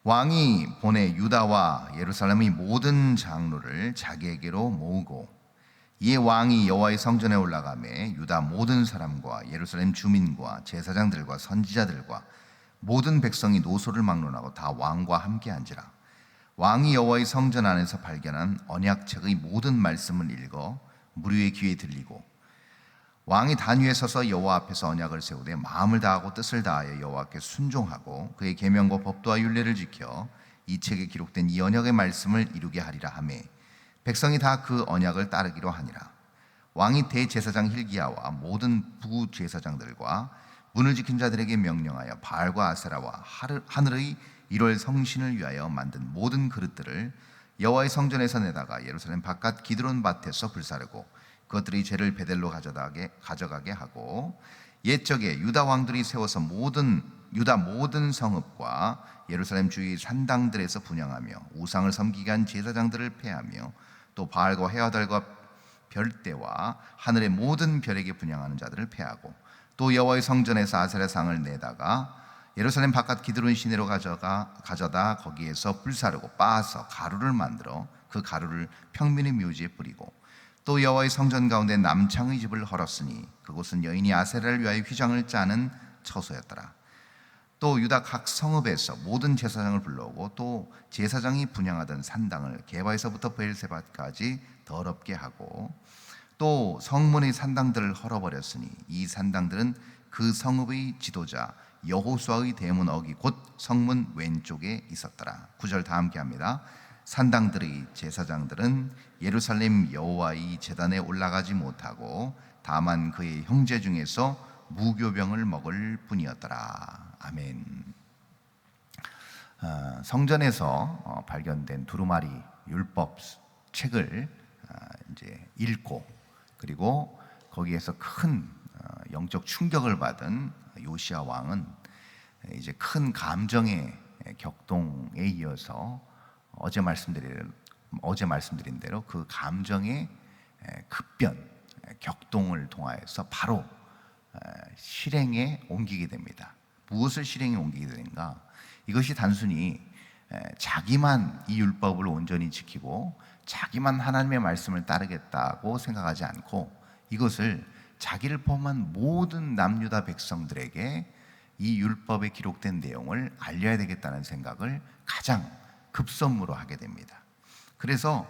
왕이 보내 유다와 예루살렘의 모든 장로를 자기에게로 모으고, 이에 왕이 여호와의 성전에 올라가매 유다 모든 사람과 예루살렘 주민과 제사장들과 선지자들과 모든 백성이 노소를 막론하고 다 왕과 함께 앉으라. 왕이 여호와의 성전 안에서 발견한 언약책의 모든 말씀을 읽어 무리의 귀에 들리고, 왕이 단 위에 서서 여호와 앞에서 언약을 세우되 마음을 다하고 뜻을 다하여 여호와께 순종하고 그의 계명과 법도와 율례를 지켜 이 책에 기록된 이 언약의 말씀을 이루게 하리라 하매 백성이 다 그 언약을 따르기로 하니라. 왕이 대제사장 hil기야와 모든 부제사장들과 문을 지킨 자들에게 명령하여 바알과 아세라와 하늘의 일월 성신을 위하여 만든 모든 그릇들을 여호와의 성전에서 내다가 예루살렘 바깥 기드론 밭에서 불사르고 그것들이 죄를 베델로 가져가게 하고, 옛적에 유다 왕들이 세워서 유다 모든 성읍과 예루살렘 주위 산당들에서 분향하며 우상을 섬기게 한 제사장들을 폐하며 또 바알과 헤아달과 별대와 하늘의 모든 별에게 분향하는 자들을 폐하고, 또 여호와의 성전에서 아세라 상을 내다가 예루살렘 바깥 기드론 시내로 가져다 거기에서 불사르고 빻아서 가루를 만들어 그 가루를 평민의 묘지에 뿌리고, 또 여호와의 성전 가운데 남창의 집을 헐었으니 그곳은 여인이 아세라를 위하여 휘장을 짜는 처소였더라. 또 유다 각 성읍에서 모든 제사장을 불러오고 또 제사장이 분향하던 산당을 게바에서부터 브엘세바까지 더럽게 하고, 또 성문의 산당들을 헐어버렸으니 이 산당들은 그 성읍의 지도자 여호수아의 대문 어기 곧 성문 왼쪽에 있었더라. 9절 다 함께 합니다. 산당들의 제사장들은 예루살렘 여호와의 제단에 올라가지 못하고 다만 그의 형제 중에서 무교병을 먹을 뿐이었더라. 아멘. 성전에서 발견된 두루마리 율법 책을 이제 읽고, 그리고 거기에서 큰 영적 충격을 받은 요시야 왕은 이제 큰 감정의 격동에 이어서 어제 말씀드린 대로 그 감정의 급변, 격동을 통하여서 바로 실행에 옮기게 됩니다. 무엇을 실행에 옮기게 되는가? 이것이 단순히 자기만 이 율법을 온전히 지키고 자기만 하나님의 말씀을 따르겠다고 생각하지 않고, 이것을 자기를 포함한 모든 남유다 백성들에게 이 율법에 기록된 내용을 알려야 되겠다는 생각을 가장 급선무로 하게 됩니다. 그래서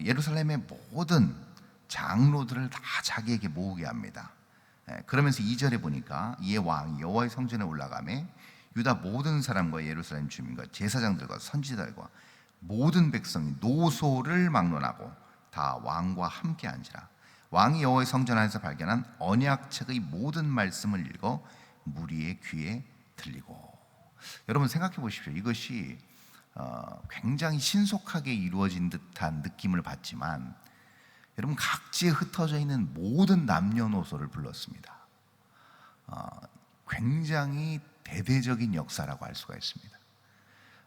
예루살렘의 모든 장로들을 다 자기에게 모으게 합니다. 그러면서 2절에 보니까 이에 왕이 여호와의 성전에 올라가매 유다 모든 사람과 예루살렘 주민과 제사장들과 선지자들과 모든 백성이 노소를 막론하고 다 왕과 함께 앉으라. 왕이 여호와의 성전 안에서 발견한 언약책의 모든 말씀을 읽어 무리의 귀에 들리고. 여러분 생각해 보십시오. 이것이 굉장히 신속하게 이루어진 듯한 느낌을 받지만, 여러분 각지에 흩어져 있는 모든 남녀노소를 불렀습니다. 굉장히 대대적인 역사라고 할 수가 있습니다.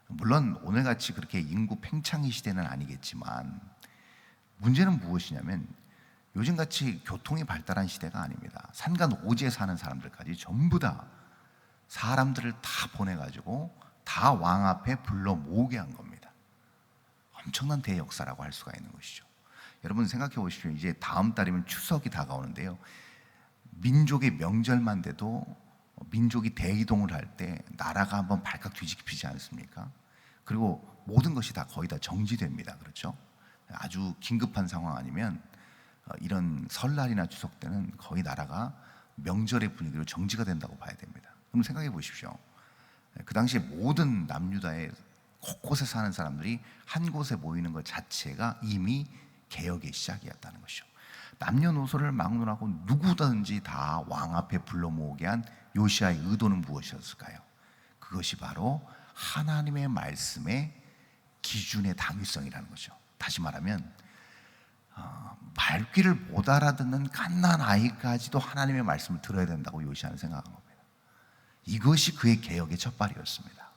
물론 오늘같이 그렇게 인구 팽창의 시대는 아니겠지만, 문제는 무엇이냐면 요즘같이 교통이 발달한 시대가 아닙니다. 산간 오지에 사는 사람들까지 전부 다 사람들을 다 보내가지고 다 왕 앞에 불러 모으게 한 겁니다. 엄청난 대역사라고 할 수가 있는 것이죠. 여러분 생각해 보십시오. 이제 다음 달이면 추석이 다가오는데요, 민족의 명절만 돼도 민족이 대이동을 할 때 나라가 한번 발칵 뒤집히지 않습니까? 그리고 모든 것이 다 거의 다 정지됩니다. 그렇죠? 아주 긴급한 상황 아니면 이런 설날이나 추석 때는 거의 나라가 명절의 분위기로 정지가 된다고 봐야 됩니다. 그럼 생각해 보십시오. 그 당시에 모든 남유다의 곳곳에 사는 사람들이 한 곳에 모이는 것 자체가 이미 개혁의 시작이었다는 것이죠. 남녀노소를 막론하고 누구든지 다 왕 앞에 불러 모으게 한 요시아의 의도는 무엇이었을까요? 그것이 바로 하나님의 말씀의 기준의 당위성이라는 거죠. 다시 말하면 말귀를 못 알아듣는 갓난 아이까지도 하나님의 말씀을 들어야 된다고 요시아는 생각한 겁니다. 이것이 그의 개혁의 첫발이었습니다.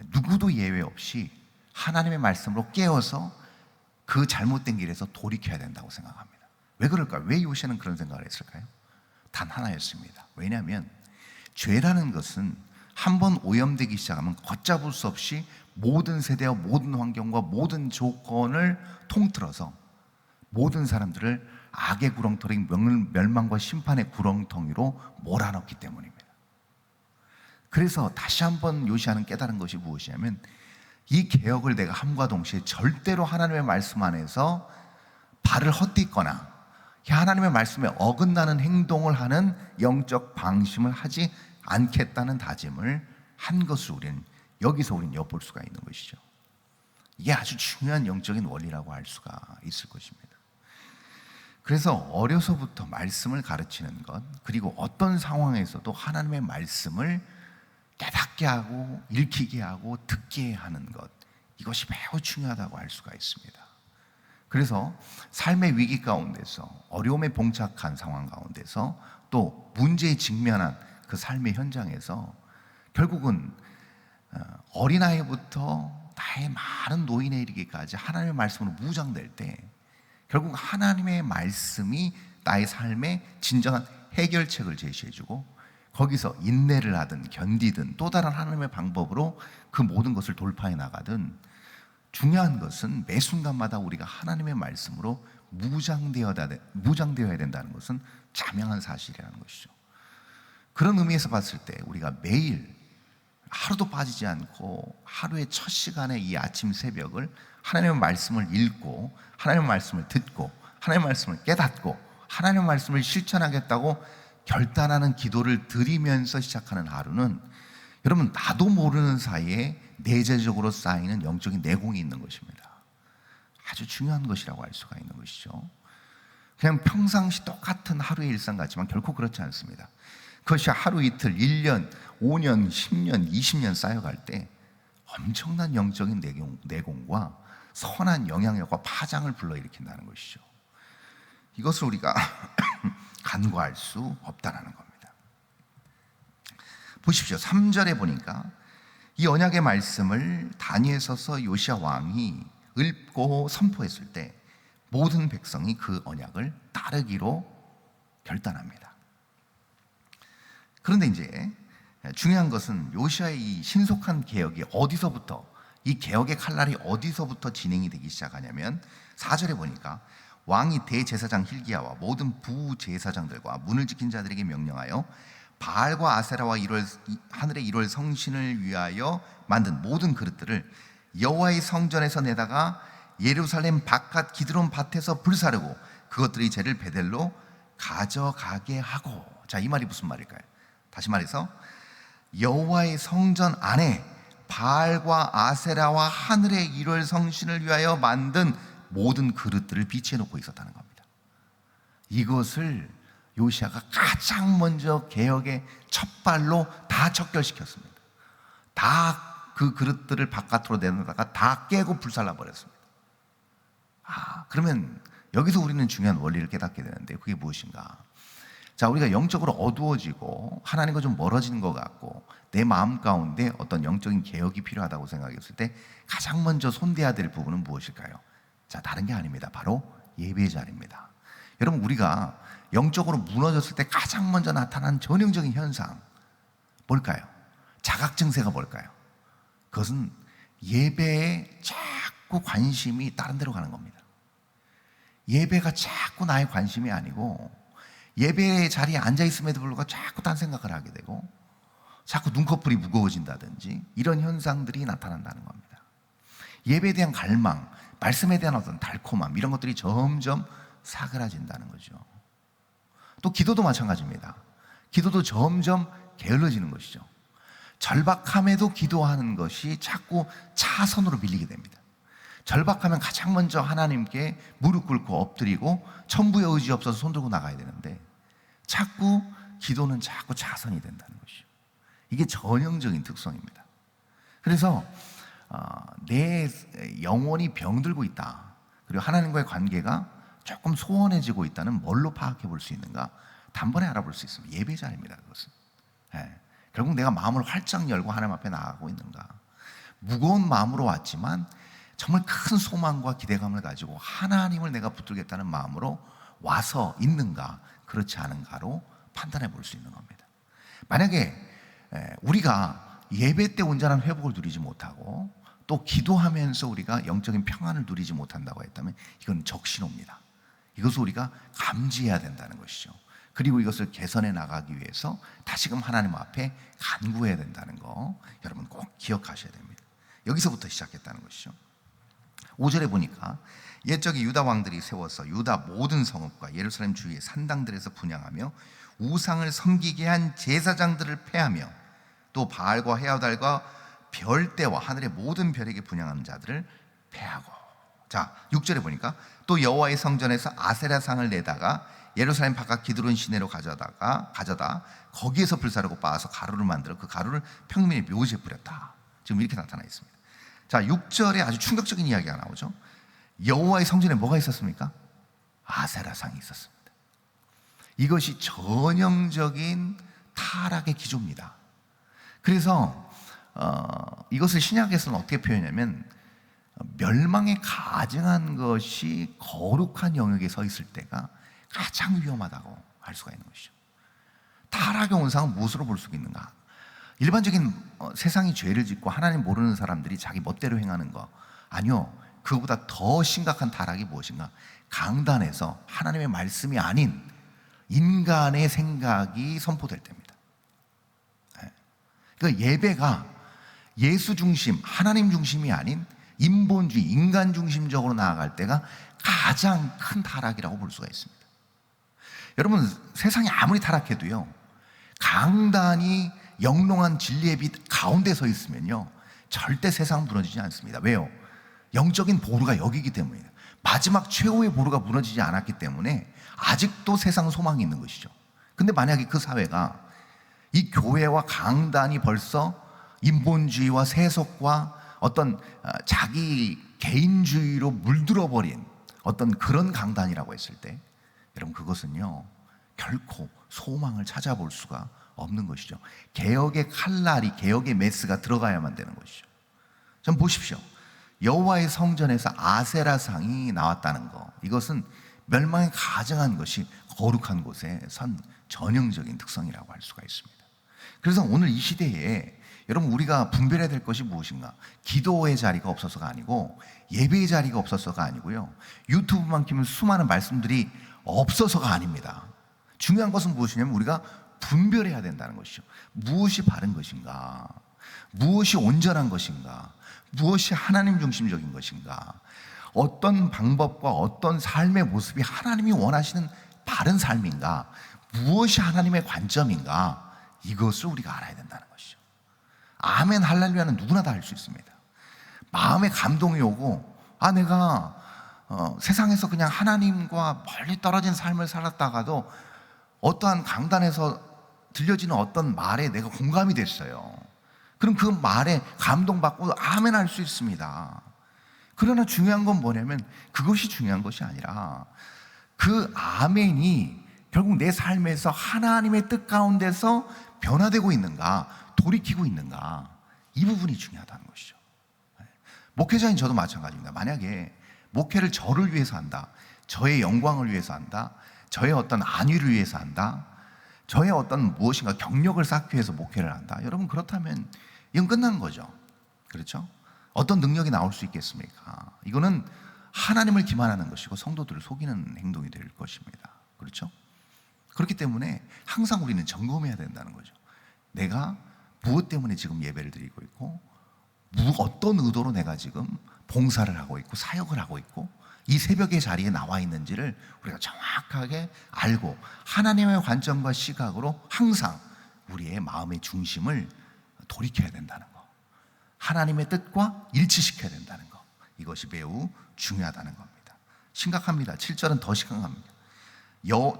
누구도 예외 없이 하나님의 말씀으로 깨어서 그 잘못된 길에서 돌이켜야 된다고 생각합니다. 왜 그럴까요? 왜 요시아는 그런 생각을 했을까요? 단 하나였습니다. 왜냐하면 죄라는 것은 한번 오염되기 시작하면 걷잡을 수 없이 모든 세대와 모든 환경과 모든 조건을 통틀어서 모든 사람들을 악의 구렁텅이, 멸망과 심판의 구렁텅이로 몰아넣기 때문입니다. 그래서 다시 한번 요시야는 깨달은 것이 무엇이냐면, 이 개혁을 내가 함과 동시에 절대로 하나님의 말씀 안에서 발을 헛디거나 하나님의 말씀에 어긋나는 행동을 하는 영적 방심을 하지 않겠다는 다짐을 한 것을 우리는 엿볼 수가 있는 것이죠. 이게 아주 중요한 영적인 원리라고 할 수가 있을 것입니다. 그래서 어려서부터 말씀을 가르치는 것, 그리고 어떤 상황에서도 하나님의 말씀을 깨닫게 하고 읽히게 하고 듣게 하는 것, 이것이 매우 중요하다고 할 수가 있습니다. 그래서 삶의 위기 가운데서, 어려움에 봉착한 상황 가운데서, 또 문제에 직면한 그 삶의 현장에서 결국은 어린아이부터 나의 많은 노인에 이르기까지 하나님의 말씀으로 무장될 때 결국 하나님의 말씀이 나의 삶의 진정한 해결책을 제시해주고, 거기서 인내를 하든 견디든 또 다른 하나님의 방법으로 그 모든 것을 돌파해 나가든, 중요한 것은 매 순간마다 우리가 하나님의 말씀으로 무장되어야 된다는 것은 자명한 사실이라는 것이죠. 그런 의미에서 봤을 때 우리가 매일 하루도 빠지지 않고 하루의 첫 시간에 이 아침 새벽을 하나님의 말씀을 읽고 하나님의 말씀을 듣고 하나님의 말씀을 깨닫고 하나님의 말씀을 실천하겠다고 결단하는 기도를 드리면서 시작하는 하루는, 여러분, 나도 모르는 사이에 내재적으로 쌓이는 영적인 내공이 있는 것입니다. 아주 중요한 것이라고 할 수가 있는 것이죠. 그냥 평상시 똑같은 하루의 일상 같지만 결코 그렇지 않습니다. 그것이 하루 이틀, 1년, 5년, 10년, 20년 쌓여갈 때 엄청난 영적인 내공과 선한 영향력과 파장을 불러일으킨다는 것이죠. 이것을 우리가 간과할 수 없다는 겁니다. 보십시오. 3절에 보니까 이 언약의 말씀을 단위에 서서 요시야 왕이 읊고 선포했을 때 모든 백성이 그 언약을 따르기로 결단합니다. 그런데 이제 중요한 것은 요시야의 이 신속한 개혁이 어디서부터, 이 개혁의 칼날이 어디서부터 진행이 되기 시작하냐면 4절에 보니까 왕이 대제사장 hil기야와 모든 부제사장들과 문을 지킨 자들에게 명령하여 바알과 아세라와 하늘의 1월 성신을 위하여 만든 모든 그릇들을 여호와의 성전에서 내다가 예루살렘 바깥 기드론 밭에서 불사르고 그것들의 재를 베델로 가져가게 하고. 자, 이 말이 무슨 말일까요? 다시 말해서 여호와의 성전 안에 바알과 아세라와 하늘의 1월 성신을 위하여 만든 모든 그릇들을 비치해 놓고 있었다는 겁니다. 이것을 요시야가 가장 먼저 개혁의 첫 발로 다 척결시켰습니다. 다 그 그릇들을 바깥으로 내놓다가 다 깨고 불살라 버렸습니다. 그러면 여기서 우리는 중요한 원리를 깨닫게 되는데, 그게 무엇인가? 자, 우리가 영적으로 어두워지고 하나님과 좀 멀어지는 것 같고 내 마음 가운데 어떤 영적인 개혁이 필요하다고 생각했을 때 가장 먼저 손대야 될 부분은 무엇일까요? 자, 다른 게 아닙니다. 바로 예배의 자리입니다. 여러분, 우리가 영적으로 무너졌을 때 가장 먼저 나타난 전형적인 현상 뭘까요? 자각 증세가 뭘까요? 그것은 예배에 자꾸 관심이 다른 데로 가는 겁니다. 예배가 자꾸 나의 관심이 아니고 예배의 자리에 앉아있음에도 불구하고 자꾸 딴 생각을 하게 되고 자꾸 눈꺼풀이 무거워진다든지 이런 현상들이 나타난다는 겁니다. 예배에 대한 갈망, 말씀에 대한 어떤 달콤함, 이런 것들이 점점 사그라진다는 거죠. 또 기도도 마찬가지입니다. 기도도 점점 게을러지는 것이죠. 절박함에도 기도하는 것이 자꾸 차선으로 밀리게 됩니다. 절박하면 가장 먼저 하나님께 무릎 꿇고 엎드리고 천부의 의지 없어서 손 들고 나가야 되는데 자꾸 기도는 자꾸 차선이 된다는 것이죠. 이게 전형적인 특성입니다. 그래서 내 영혼이 병들고 있다, 그리고 하나님과의 관계가 조금 소원해지고 있다는 뭘로 파악해 볼 수 있는가? 단번에 알아볼 수 있습니다. 예배 자리입니다. 그것은. 결국 내가 마음을 활짝 열고 하나님 앞에 나아가고 있는가? 무거운 마음으로 왔지만 정말 큰 소망과 기대감을 가지고 하나님을 내가 붙들겠다는 마음으로 와서 있는가, 그렇지 않은가로 판단해 볼 수 있는 겁니다. 만약에 우리가 예배 때 온전한 회복을 누리지 못하고 또 기도하면서 우리가 영적인 평안을 누리지 못한다고 했다면 이건 적신호입니다. 이것을 우리가 감지해야 된다는 것이죠. 그리고 이것을 개선해 나가기 위해서 다시금 하나님 앞에 간구해야 된다는 거 여러분 꼭 기억하셔야 됩니다. 여기서부터 시작했다는 것이죠. 5절에 보니까 옛적에 유다 왕들이 세워서 유다 모든 성읍과 예루살렘 주위의 산당들에서 분향하며 우상을 섬기게 한 제사장들을 패하며 또 바알과 헤아달과 별대와 하늘의 모든 별에게 분향하는 자들을 패하고. 자, 6절에 보니까 또 여호와의 성전에서 아세라상을 내다가 예루살렘 바깥 기드론 시내로 가져다 거기에서 불사르고 빻아서 가루를 만들어 그 가루를 평민의 묘지에 뿌렸다. 지금 이렇게 나타나 있습니다. 자, 6절에 아주 충격적인 이야기가 나오죠. 여호와의 성전에 뭐가 있었습니까? 아세라상이 있었습니다. 이것이 전형적인 타락의 기조입니다. 그래서 이것을 신약에서는 어떻게 표현하냐면 멸망에 가증한 것이 거룩한 영역에 서 있을 때가 가장 위험하다고 할 수가 있는 것이죠. 타락의 온상은 무엇으로 볼 수 있는가? 일반적인 세상이 죄를 짓고 하나님 모르는 사람들이 자기 멋대로 행하는 거 아니요. 그보다 더 심각한 타락이 무엇인가? 강단에서 하나님의 말씀이 아닌 인간의 생각이 선포될 때입니다. 그러니까 예배가 예수 중심, 하나님 중심이 아닌 인본주의, 인간 중심적으로 나아갈 때가 가장 큰 타락이라고 볼 수가 있습니다. 여러분, 세상이 아무리 타락해도요, 강단이 영롱한 진리의 빛 가운데 서 있으면요, 절대 세상은 무너지지 않습니다. 왜요? 영적인 보루가 여기기 때문이에요. 마지막 최후의 보루가 무너지지 않았기 때문에 아직도 세상 소망이 있는 것이죠. 근데 만약에 그 사회가 이 교회와 강단이 벌써 인본주의와 세속과 어떤 자기 개인주의로 물들어버린 어떤 그런 강단이라고 했을 때 여러분 그것은요 결코 소망을 찾아볼 수가 없는 것이죠. 개혁의 칼날이, 개혁의 메스가 들어가야만 되는 것이죠. 좀 보십시오. 여호와의 성전에서 아세라상이 나왔다는 거, 이것은 멸망에 가증한 것이 거룩한 곳에 선 전형적인 특성이라고 할 수가 있습니다. 그래서 오늘 이 시대에 여러분 우리가 분별해야 될 것이 무엇인가? 기도의 자리가 없어서가 아니고 예배의 자리가 없어서가 아니고요, 유튜브만 키면 수많은 말씀들이 없어서가 아닙니다. 중요한 것은 무엇이냐면 우리가 분별해야 된다는 것이죠. 무엇이 바른 것인가? 무엇이 온전한 것인가? 무엇이 하나님 중심적인 것인가? 어떤 방법과 어떤 삶의 모습이 하나님이 원하시는 바른 삶인가? 무엇이 하나님의 관점인가? 이것을 우리가 알아야 된다는 것이죠. 아멘 할렐루야는 누구나 다 할 수 있습니다. 마음에 감동이 오고 내가 세상에서 그냥 하나님과 멀리 떨어진 삶을 살았다가도 어떠한 강단에서 들려지는 어떤 말에 내가 공감이 됐어요. 그럼 그 말에 감동받고 아멘 할 수 있습니다. 그러나 중요한 건 뭐냐면 그것이 중요한 것이 아니라 그 아멘이 결국 내 삶에서 하나님의 뜻 가운데서 변화되고 있는가, 돌이키고 있는가, 이 부분이 중요하다는 것이죠. 목회자인 저도 마찬가지입니다. 만약에 목회를 저를 위해서 한다, 저의 영광을 위해서 한다, 저의 어떤 안위를 위해서 한다, 저의 어떤 무엇인가 경력을 쌓기 위해서 목회를 한다, 여러분 그렇다면 이건 끝난 거죠. 그렇죠? 어떤 능력이 나올 수 있겠습니까? 이거는 하나님을 기만하는 것이고 성도들을 속이는 행동이 될 것입니다. 그렇죠? 그렇기 때문에 항상 우리는 점검해야 된다는 거죠. 내가 무엇 때문에 지금 예배를 드리고 있고, 어떤 의도로 내가 지금 봉사를 하고 있고 사역을 하고 있고 이 새벽의 자리에 나와 있는지를 우리가 정확하게 알고 하나님의 관점과 시각으로 항상 우리의 마음의 중심을 돌이켜야 된다는 거, 하나님의 뜻과 일치시켜야 된다는 거, 이것이 매우 중요하다는 겁니다. 심각합니다. 7절은 더 심각합니다.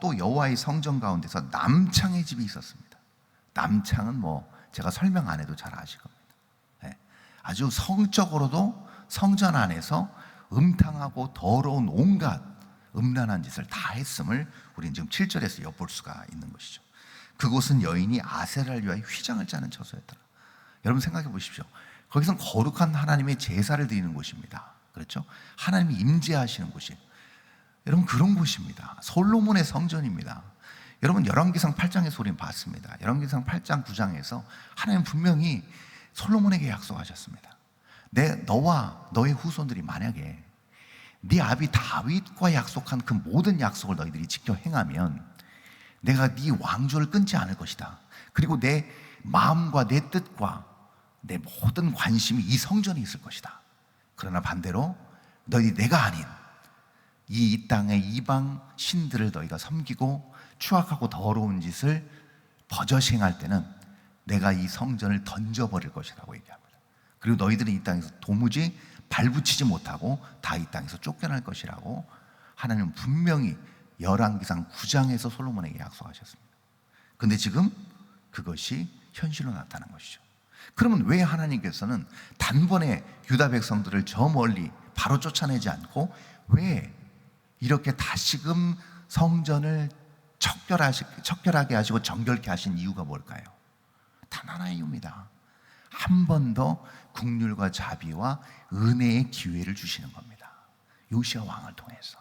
또 여호와의 성전 가운데서 남창의 집이 있었습니다. 남창은 제가 설명 안 해도 잘 아실 겁니다. 아주 성적으로도 성전 안에서 음탕하고 더러운 온갖 음란한 짓을 다 했음을 우리는 지금 7절에서 엿볼 수가 있는 것이죠. 그곳은 여인이 아세라를 위하여 휘장을 짜는 처소였더라. 여러분 생각해 보십시오. 거기선 거룩한 하나님의 제사를 드리는 곳입니다. 그렇죠? 하나님이 임재하시는 곳이에요. 여러분 그런 곳입니다. 솔로몬의 성전입니다. 여러분 열왕기상 8장에서 우리는 봤습니다. 열왕기상 8장 9장에서 하나님 분명히 솔로몬에게 약속하셨습니다. 너와 너의 후손들이 만약에 네 아비 다윗과 약속한 그 모든 약속을 너희들이 지켜 행하면 내가 네 왕조를 끊지 않을 것이다. 그리고 내 마음과 내 뜻과 내 모든 관심이 이 성전에 있을 것이다. 그러나 반대로 너희 내가 아닌 이 땅의 이방 신들을 너희가 섬기고 추악하고 더러운 짓을 버젓이 행할 때는 내가 이 성전을 던져버릴 것이라고 얘기합니다. 그리고 너희들은 이 땅에서 도무지 발붙이지 못하고 다 이 땅에서 쫓겨날 것이라고 하나님은 분명히 열왕기상 9장에서 솔로몬에게 약속하셨습니다. 그런데 지금 그것이 현실로 나타난 것이죠. 그러면 왜 하나님께서는 단번에 유다 백성들을 저 멀리 바로 쫓아내지 않고 왜 이렇게 다시금 성전을 척결하게 하시고 정결케 하신 이유가 뭘까요? 단 하나의 이유입니다. 한 번 더 국률과 자비와 은혜의 기회를 주시는 겁니다. 요시야 왕을 통해서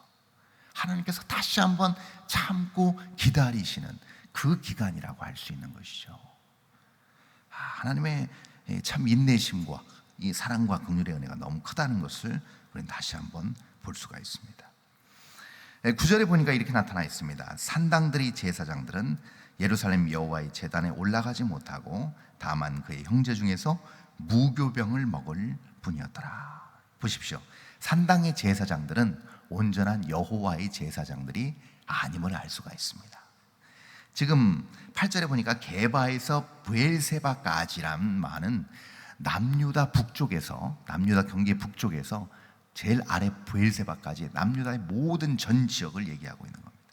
하나님께서 다시 한번 참고 기다리시는 그 기간이라고 할 수 있는 것이죠. 하나님의 참 인내심과 이 사랑과 긍휼의 은혜가 너무 크다는 것을 우리는 다시 한번 볼 수가 있습니다. 9절에 보니까 이렇게 나타나 있습니다. 산당들이 제사장들은 예루살렘 여호와의 제단에 올라가지 못하고 다만 그의 형제 중에서 무교병을 먹을 뿐이었더라. 보십시오. 산당의 제사장들은 온전한 여호와의 제사장들이 아님을 알 수가 있습니다. 지금 8절에 보니까 게바에서 브엘세바까지란 말은 남유다 북쪽에서, 남유다 경계 북쪽에서 제일 아래 브엘세바까지 남유다의 모든 전 지역을 얘기하고 있는 겁니다.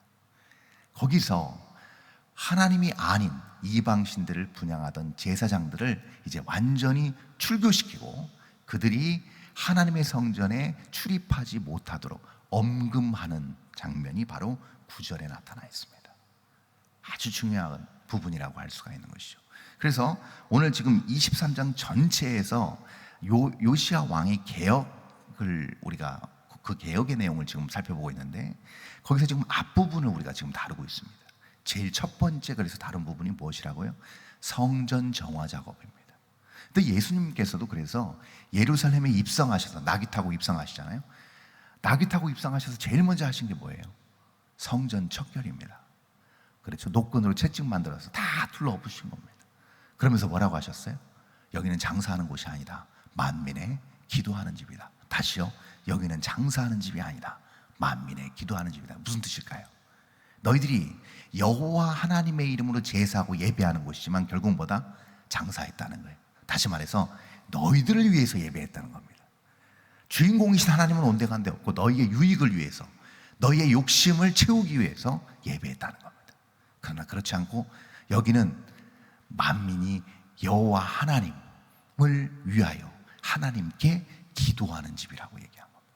거기서 하나님이 아닌 이방신들을 분향하던 제사장들을 이제 완전히 출교시키고 그들이 하나님의 성전에 출입하지 못하도록 엄금하는 장면이 바로 9절에 나타나 있습니다. 아주 중요한 부분이라고 할 수가 있는 것이죠. 그래서 오늘 지금 23장 전체에서 요시야 왕의 개혁을 우리가 그 개혁의 내용을 지금 살펴보고 있는데 거기서 지금 앞부분을 우리가 지금 다루고 있습니다. 제일 첫 번째 그래서 다룬 부분이 무엇이라고요? 성전 정화 작업입니다. 근데 예수님께서도 그래서 예루살렘에 입성하셔서 나귀 타고 입성하시잖아요. 나귀 타고 입성하셔서 제일 먼저 하신 게 뭐예요? 성전 척결입니다. 그렇죠. 노끈으로 채찍 만들어서 다 둘러엎으신 겁니다. 그러면서 뭐라고 하셨어요? 여기는 장사하는 곳이 아니다. 만민의 기도하는 집이다. 다시요. 여기는 장사하는 집이 아니다. 만민의 기도하는 집이다. 무슨 뜻일까요? 너희들이 여호와 하나님의 이름으로 제사하고 예배하는 곳이지만 결국 뭐다? 장사했다는 거예요. 다시 말해서 너희들을 위해서 예배했다는 겁니다. 주인공이신 하나님은 온데간데 없고 너희의 유익을 위해서, 너희의 욕심을 채우기 위해서 예배했다는 겁니다. 그러나 그렇지 않고 여기는 만민이 여호와 하나님을 위하여 하나님께 기도하는 집이라고 얘기한 겁니다.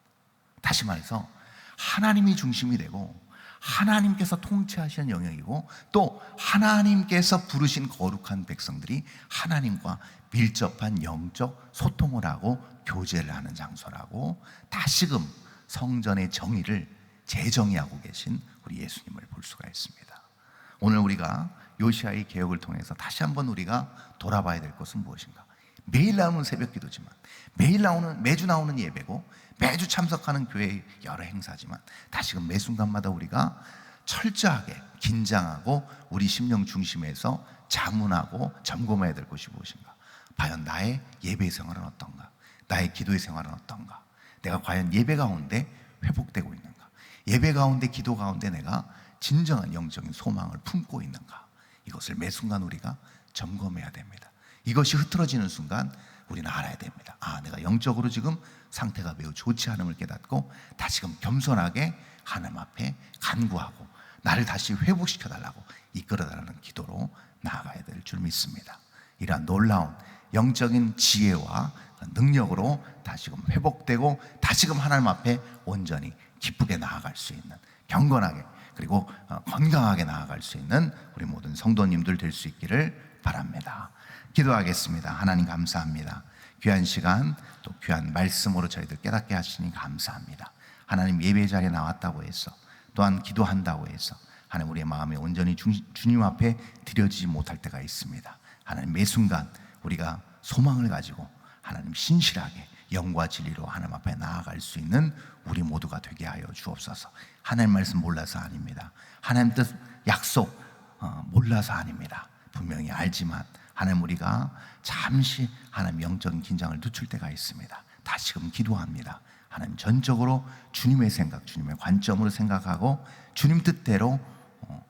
다시 말해서 하나님이 중심이 되고 하나님께서 통치하시는 영역이고 또 하나님께서 부르신 거룩한 백성들이 하나님과 밀접한 영적 소통을 하고 교제를 하는 장소라고 다시금 성전의 정의를 재정의하고 계신 우리 예수님을 볼 수가 있습니다. 오늘 우리가 요시야의 개혁을 통해서 다시 한번 우리가 돌아봐야 될 것은 무엇인가? 매일 나오는 새벽 기도지만 매주 나오는 예배고 매주 참석하는 교회의 여러 행사지만 다시금 매 순간마다 우리가 철저하게 긴장하고 우리 심령 중심에서 자문하고 점검해야 될 것이 무엇인가? 과연 나의 예배 생활은 어떤가? 나의 기도의 생활은 어떤가? 내가 과연 예배 가운데 회복되고 있는가? 예배 가운데 기도 가운데 내가 진정한 영적인 소망을 품고 있는가? 이것을 매 순간 우리가 점검해야 됩니다. 이것이 흐트러지는 순간 우리는 알아야 됩니다. 내가 영적으로 지금 상태가 매우 좋지 않음을 깨닫고 다시금 겸손하게 하나님 앞에 간구하고 나를 다시 회복시켜달라고 이끌어달라는 기도로 나아가야 될 줄 믿습니다. 이러한 놀라운 영적인 지혜와 능력으로 다시금 회복되고 다시금 하나님 앞에 온전히 기쁘게 나아갈 수 있는, 경건하게 그리고 건강하게 나아갈 수 있는 우리 모든 성도님들 될 수 있기를 바랍니다. 기도하겠습니다. 하나님 감사합니다. 귀한 시간 또 귀한 말씀으로 저희들 깨닫게 하시니 감사합니다. 하나님 예배 자리에 나왔다고 해서 또한 기도한다고 해서 하나님 우리의 마음이 온전히 주님 앞에 드려지지 못할 때가 있습니다. 하나님 매 순간 우리가 소망을 가지고 하나님 신실하게 영과 진리로 하나님 앞에 나아갈 수 있는 우리 모두가 되게 하여 주옵소서. 하나님 말씀 몰라서 아닙니다. 하나님 뜻 약속 몰라서 아닙니다. 분명히 알지만 하나님, 우리가 잠시 하나님 영적인 긴장을 늦출 때가 있습니다. 다시금 기도합니다. 하나님, 전적으로 주님의 생각, 주님의 관점으로 생각하고 주님 뜻대로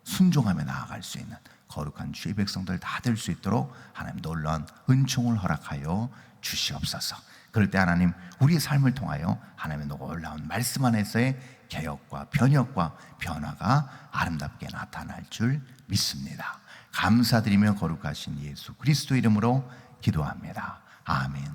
순종하며 나아갈 수 있는 거룩한 주의 백성들 다 될 수 있도록 하나님 놀라운 은총을 허락하여 주시옵소서. 그럴 때 하나님, 우리의 삶을 통하여 하나님의 놀라운 말씀 안에서의 개혁과 변혁과 변화가 아름답게 나타날 줄 믿습니다. 감사드리며 거룩하신 예수 그리스도 이름으로 기도합니다. 아멘.